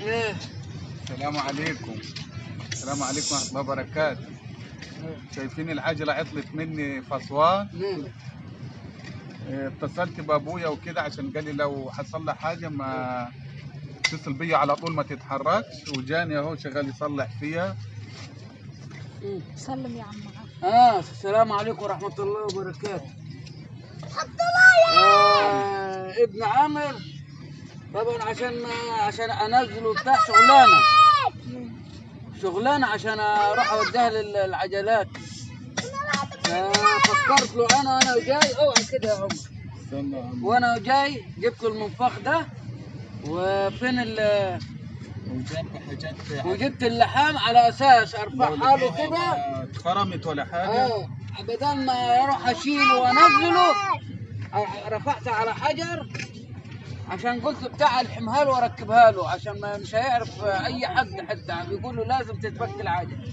ايه. السلام عليكم. السلام عليكم ورحمة الله وبركاته. شايفين العجلة عطلت مني فصوان. اتصلت بابويا وكده عشان قال لي لو حصل له حاجة ما اتصل بيا على طول ما تتحركش، وجاني اهو شغال يصلح فيها. سلم يا عم. السلام عليكم ورحمة الله وبركاته. ابن عامر طبعا عشان انزله بتاع شغلانه عشان اروح اوديها للعجلات. ففكرت له انا جاي اوعى كده يا عمر. وانا جاي جبت المنفخ ده وفين وجبت اللحام على اساس ارفعها له كده. اتخرمت ولا حاجه؟ بدل ما اروح اشيله وانزله رفعتها على حجر عشان قلت بتاع الحمها له واركبها له عشان مش هيعرف اي حد حتى بيقول له لازم تتفك العجل.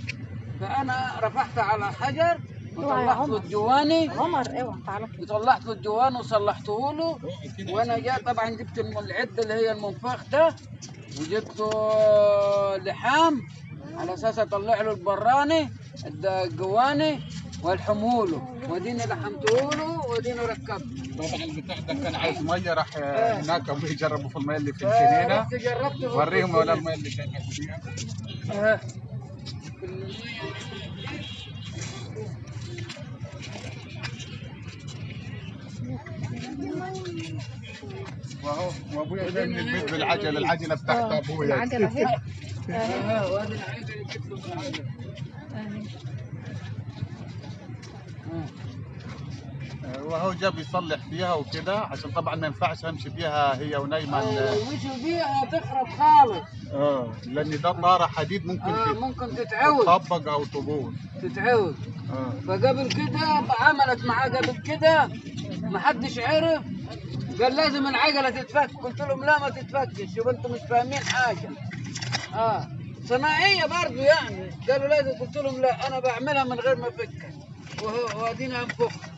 فانا رفعتها على حجر وطلعت له الجواني. عمر اوعى تعالى. وطلعت له الجواني وصلحته له. وانا جاي طبعا جبت العده اللي هي المنفخ ده وجبته لحام على اساس اطلع له البراني الجواني والحمه له وديني لحمته له وديني ركبته. طبعا البتاع ده كان عايز ميه، راح هناك ابوي يجربوا في الميه اللي في الجنينه. رحت جربته وريهم ولا الميه اللي جربوا فيها. واهو وابويا جاي من البيت بالعجله، العجله بتاعت ابويا. العجله اهي. وادي العجله اللي جبت له العجله. وهو جاب يصلح فيها وكده عشان طبعا ما ينفعش امشي فيها هي ونايمه. مشي بيها تخرب خالص. لان ده طاره حديد ممكن تتعوج تطبق او تبوظ. تتعوج. فقبل كده عملت معاه قبل كده ما حدش عرف، قال لازم العجله تتفك. قلت لهم لا ما تتفكش، شوف انتم مش فاهمين حاجه. صناعيه برضه يعني. قالوا لازم، قلت لهم لا انا بعملها من غير ما افكها وادينا انفخها.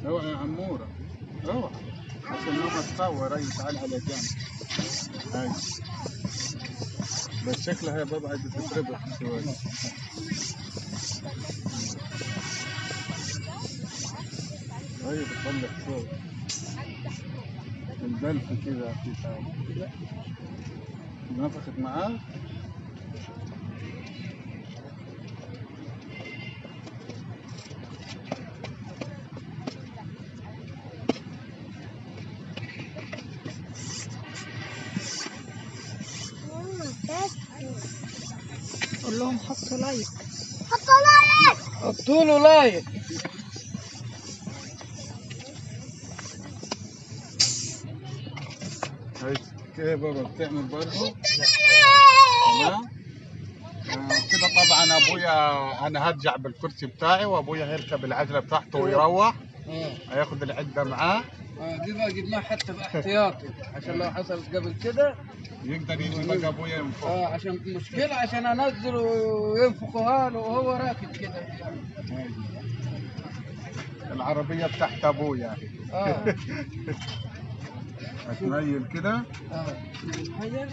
اوعى يا عموره، اوعى عشان ماما تصور. ايوه تعال على جنب. ايوه بس شكلها يا بابا عايزه تتربط شويه. ايوه بتطلع صوت البلف كده في حاجه نفخت معاه. قول لهم حطوا لايك. حطوا له لايك. كده بابا بتعمل برضه تمام. كده طبعا ابويا انا هرجع بالكرسي بتاعي وابويا هيركب العجله بتاعته ويروح. هياخد العده معاه. دي بقى جبناها حتى باحتياطي عشان لو حصلت قبل كده يقدر يجي بقى ابويا ينفخ. عشان مشكله عشان انزل وينفخوها له وهو راكب كده. العربيه بتاعت ابويا. هتميل كده. الحجر.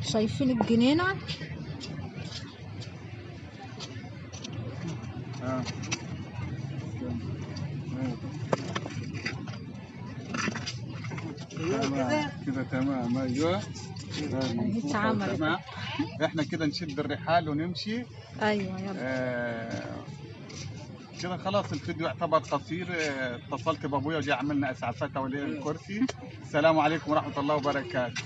شايفين الجنينه؟ كده تمام. ايوه تمام. احنا كده نشد الرحال ونمشي. ايوه يلا. كده خلاص الفيديو يعتبر قصير. اتصلت بابويا وجاي عملنا اسعافات حوالين الكرسي. السلام عليكم ورحمه الله وبركاته.